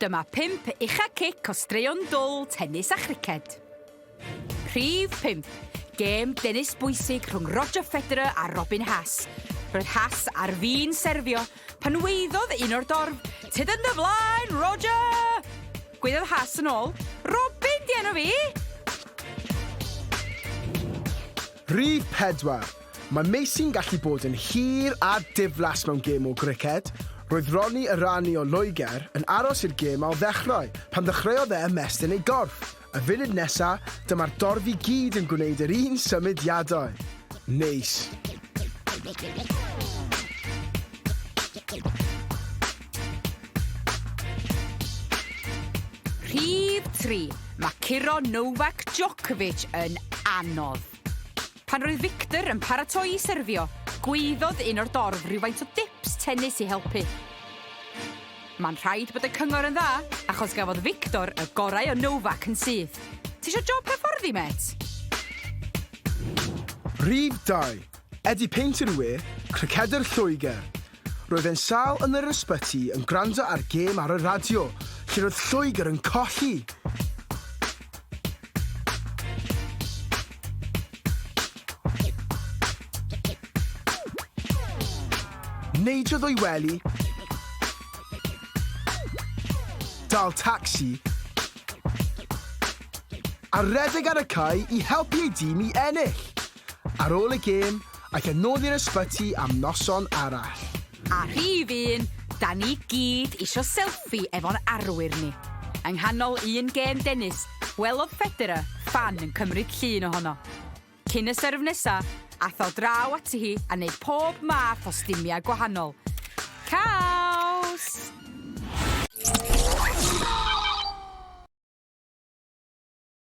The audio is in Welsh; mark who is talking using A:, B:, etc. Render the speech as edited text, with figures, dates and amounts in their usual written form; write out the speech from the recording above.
A: Dyma 5 ucha cic o straeon dwl, tennis a chriced. Rhif 5. Gêm dennis bwysig rhwng Roger Federer a Robin Haas. Roedd Haas ar fin serfio pan weiddodd un o'r dorf. Tyd yn dy flaen, Roger! Gweiddodd Haas yn ôl. Robin di enw fi!
B: Rhif 4. Mae Meisy'n gallu bod yn hir a diflas mewn gêm o griced. Roedd Ronnie Irani o Loegr yn aros i'r gêm al ddechrau pan ddechreuodd e ymestyn ei gorff. Y funud nesa, dyma'r dorf i gyd yn gwneud yr un symudiadau. Neis.
A: Rhif 3. Mae Ciro Novak Djokovic yn anodd. Pan roedd Victor yn paratoi i serfio, gweiddodd un o'r dorf rhywfaint o dips tennis i helpu. Mae'n rhaid bod y cyngor yn dda, achos gafodd Victor y gorau o Novak yn syth. Tisio job hyfforddi, met?
B: Rhif 2. Eddie Paint yn we, cricedwr Lloegr. Roedd e'n sal yn yr ysbyty yn gwrando ar gêm ar y radio, lle roedd Lloegr yn colli. Neidiodd o'i wely, dal taxi, a redeg ar y cae i helpu ei dîm i ennill. Ar ôl y gêm, ac yn nôl i'r ysbyty am noson arall.
A: A rhif 1, da ni gyd isio selfie efo'n arwyr ni. Yng nghanol un gêm dennis, welodd Federer fan yn cymryd llun ohono. Cyn y serf nesa, ath o draw ati hi a wneud pob math o stimiau gwahanol. Ca!